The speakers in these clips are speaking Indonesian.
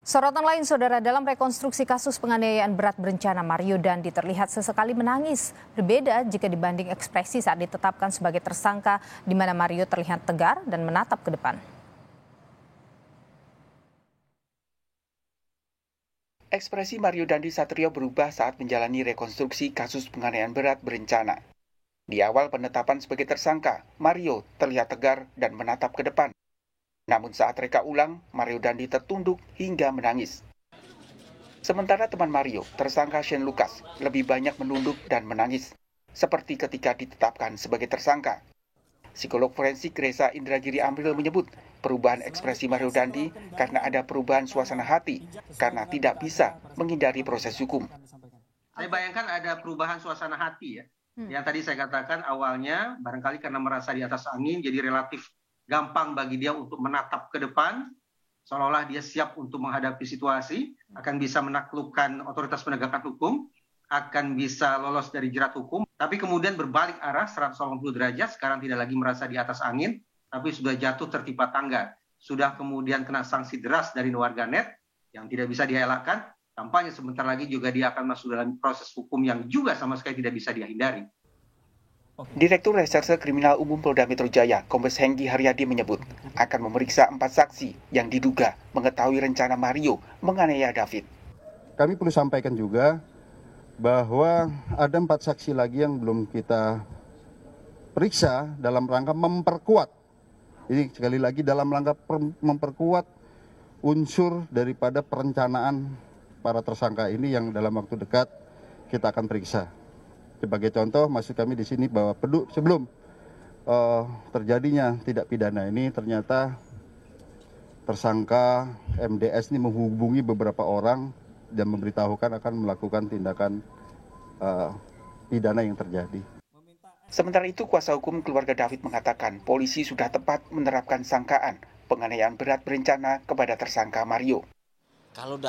Sorotan lain, saudara, dalam rekonstruksi kasus penganiayaan berat berencana, Mario Dandi terlihat sesekali menangis. Berbeda jika dibanding ekspresi saat ditetapkan sebagai tersangka, di mana Mario terlihat tegar dan menatap ke depan. Ekspresi Mario Dandi Satrio berubah saat menjalani rekonstruksi kasus penganiayaan berat berencana. Di awal penetapan sebagai tersangka, Mario terlihat tegar dan menatap ke depan. Namun saat reka ulang, Mario Dandi tertunduk hingga menangis. Sementara teman Mario, tersangka Shane Lucas, lebih banyak menunduk dan menangis, seperti ketika ditetapkan sebagai tersangka. Psikolog forensik Reza Indragiri Amril menyebut perubahan ekspresi Mario Dandi karena ada perubahan suasana hati, karena tidak bisa menghindari proses hukum. Saya bayangkan ada perubahan suasana hati ya. Yang tadi saya katakan awalnya barangkali karena merasa di atas angin, jadi relatif gampang bagi dia untuk menatap ke depan, seolah-olah dia siap untuk menghadapi situasi, akan bisa menaklukkan otoritas penegakan hukum, akan bisa lolos dari jerat hukum, tapi kemudian berbalik arah 180 derajat, sekarang tidak lagi merasa di atas angin, tapi sudah jatuh tertimpa tangga, sudah kemudian kena sanksi deras dari warganet yang tidak bisa dielakkan, tampaknya sebentar lagi juga dia akan masuk dalam proses hukum yang juga sama sekali tidak bisa dia hindari. Direktur Reserse Kriminal Umum Polda Metro Jaya, Kombes Hengki Haryadi menyebut akan memeriksa 4 saksi yang diduga mengetahui rencana Mario menganiaya David. Kami perlu sampaikan juga bahwa ada 4 saksi lagi yang belum kita periksa dalam rangka memperkuat. Ini sekali lagi dalam rangka memperkuat unsur daripada perencanaan para tersangka ini yang dalam waktu dekat kita akan periksa. Sebagai contoh, maksud kami di sini bahwa sebelum terjadinya tindak pidana ini ternyata tersangka MDS ini menghubungi beberapa orang dan memberitahukan akan melakukan tindakan pidana yang terjadi. Sementara itu, kuasa hukum keluarga David mengatakan polisi sudah tepat menerapkan sangkaan penganiayaan berat berencana kepada tersangka Mario. Kalau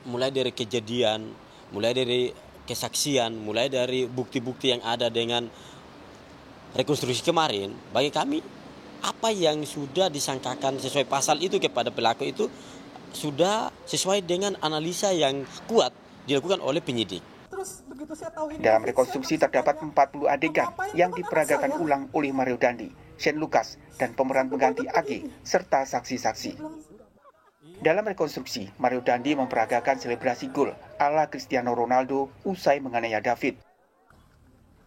mulai dari kejadian, mulai dari kesaksian, mulai dari bukti-bukti yang ada dengan rekonstruksi kemarin, bagi kami apa yang sudah disangkakan sesuai pasal itu kepada pelaku itu sudah sesuai dengan analisa yang kuat dilakukan oleh penyidik. Dalam rekonstruksi terdapat 40 adegan yang diperagakan ulang oleh Mario Dandi, Shane Lucas, dan pemeran pengganti AG, serta saksi-saksi. Dalam rekonstruksi, Mario Dandi memperagakan selebrasi gol ala Cristiano Ronaldo usai menganiaya David.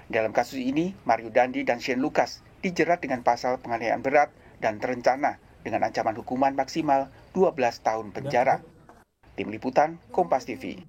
Dalam kasus ini, Mario Dandi dan Shane Lucas dijerat dengan pasal penganiayaan berat dan terencana dengan ancaman hukuman maksimal 12 tahun penjara. Tim Liputan, Kompas TV.